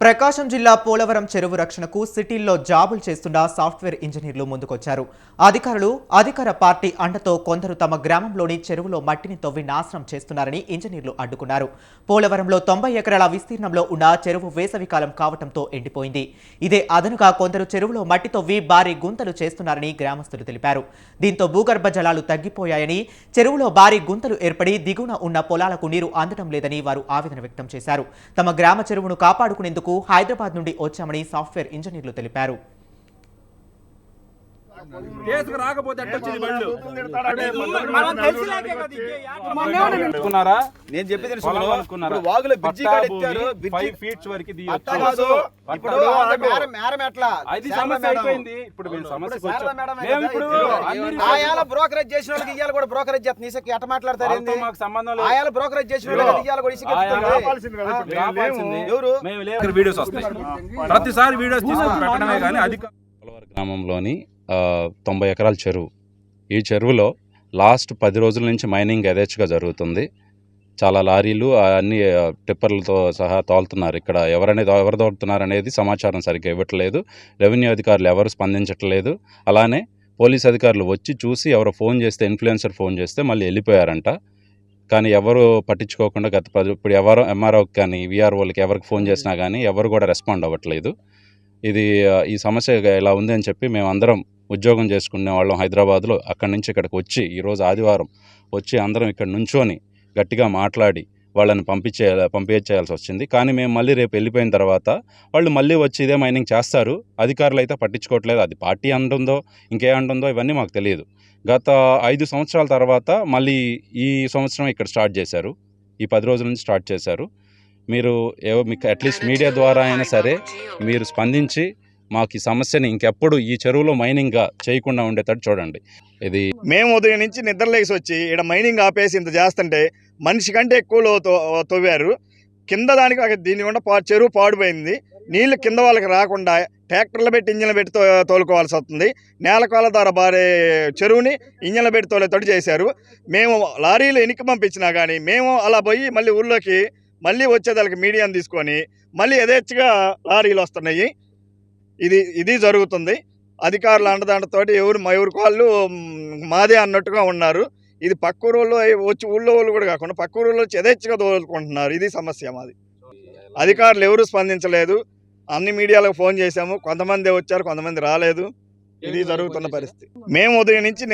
ప్రకాశం జిల్లా పోలవరం చెరువు రక్షణకు సిటీల్లో జాబులు చేస్తున్న సాఫ్ట్వేర్ ఇంజనీర్లు ముందుకొచ్చారు. అధికార పార్టీ అండతో కొందరు తమ గ్రామంలోని చెరువులో మట్టిని తవ్వి నాశనం చేస్తున్నారని ఇంజనీర్లు అడ్డుకున్నారు. పోలవరంలో 90 ఎకరాల విస్తీర్ణంలో ఉన్న చెరువు వేసవికాలం కావడంతో ఎండిపోయింది. ఇదే అదనుగా కొందరు చెరువులో మట్టి తవ్వి భారీ గుంతలు చేస్తున్నారని గ్రామస్తులు తెలిపారు. దీంతో భూగర్భ జలాలు తగ్గిపోయాయని, చెరువులో భారీ గుంతలు ఏర్పడి దిగువన ఉన్న పొలాలకు నీరు అందడం లేదని వారు ఆవేదన వ్యక్తం చేశారు. తమ గ్రామ చెరువును కాపాడుకునేందుకు హైదరాబాద్ నుండి వచ్చామని సాఫ్ట్వేర్ ఇంజనీర్లు తెలిపారు. బ్రోకరేజ్ చేసిన వాళ్ళకి ఇయ్యాలి కూడా బ్రోకరేజ్ చేస్తుంది. ఎట్ట మాట్లాడతారు? ఆయాల బ్రోకరేజ్ చేసిన వాళ్ళకి ఇయ్యాలి కూడా వీడియోస్ వస్తాయి. ప్రతిసారి వీడియోస్ తీసుకొని పెట్టడమే కానీ పోలవరం గ్రామంలోని 90 ఎకరాల చెరువు. ఈ చెరువులో లాస్ట్ 10 రోజుల నుంచి మైనింగ్ యథేచ్ఛగా జరుగుతుంది. చాలా లారీలు అన్ని టిప్పర్లతో సహా తోలుతున్నారు. ఇక్కడ ఎవరు తోలుతున్నారు అనేది సమాచారం సరిగ్గా ఇవ్వట్లేదు. రెవెన్యూ అధికారులు ఎవరు స్పందించట్లేదు. అలానే పోలీస్ అధికారులు వచ్చి చూసి ఎవరో ఫోన్ చేస్తే, ఇన్ఫ్లుయెన్సర్ ఫోన్ చేస్తే మళ్ళీ వెళ్ళిపోయారంట. కానీ ఎవరు పట్టించుకోకుండా ఇప్పుడు ఎవరు ఎంఆర్ఓకి కానీ విఆర్ఓలకి ఎవరికి ఫోన్ చేసినా కానీ ఎవరు కూడా రెస్పాండ్ అవ్వట్లేదు. ఈ సమస్య ఇలా ఉంది అని చెప్పి మేమందరం ఉద్యోగం చేసుకునే వాళ్ళం హైదరాబాద్లో. అక్కడి నుంచి ఇక్కడికి వచ్చి ఈరోజు ఆదివారం వచ్చి అందరం ఇక్కడ నుంచొని గట్టిగా మాట్లాడి వాళ్ళని పంపించేయాల్సి వచ్చింది. కానీ మేము మళ్ళీ రేపు వెళ్ళిపోయిన తర్వాత వాళ్ళు మళ్ళీ వచ్చి ఇదే మైనింగ్ చేస్తారు. అధికారులు అయితే పట్టించుకోవట్లేదు. అది పార్టీ అంటుందో ఇంకే అంటుందో ఇవన్నీ మాకు తెలియదు. గత 5 సంవత్సరాల తర్వాత మళ్ళీ ఈ సంవత్సరం ఇక్కడ స్టార్ట్ చేశారు. ఈ 10 రోజుల నుంచి స్టార్ట్ చేశారు. మీకు అట్లీస్ట్ మీడియా ద్వారా అయినా సరే మీరు స్పందించి మాకు ఈ సమస్యని ఇంకెప్పుడు ఈ చెరువులో మైనింగ్ చేయకుండా ఉండేటట్టు చూడండి. ఇది మేము ఉదయం నుంచి నిద్రలేసి వచ్చి ఇక్కడ మైనింగ్ ఆపేసి ఇంత చేస్తుంటే మనిషి కంటే ఎక్కువలో తవ్వారు. కింద దానికి దీని కూడా చెరువు పాడిపోయింది. నీళ్లు కింద వాళ్ళకి రాకుండా ట్రాక్టర్లు పెట్టి ఇంజన్లు పెట్టి తోలుకోవాల్సి వస్తుంది. నేలకాల ద్వారా భారీ చెరువుని ఇంజన్లు పెట్టి తోలేతోటి చేశారు. మేము లారీలు ఎనికి పంపించినా కానీ మేము అలా పోయి మళ్ళీ ఊళ్ళోకి మళ్ళీ వచ్చేదానికి మీడియాని తీసుకొని మళ్ళీ యథేచ్ఛగా లారీలు వస్తున్నాయి. ఇది జరుగుతుంది. అధికారుల అండదండతోటి ఎవరి వాళ్ళు మాదే అన్నట్టుగా ఉన్నారు. ఇది పక్క ఊళ్ళో వచ్చి ఊళ్ళో వాళ్ళు కూడా కాకుండా పక్క ఊళ్ళో వచ్చి యథేచ్ఛగా తోలుకుంటున్నారు. ఇది సమస్య మాది. అధికారులు ఎవరు స్పందించలేదు. అన్ని మీడియాలకు ఫోన్ చేశాము. కొంతమంది వచ్చారు, కొంతమంది రాలేదు. ఇది జరుగుతున్న పరిస్థితి. మేము ఉదయం నుంచి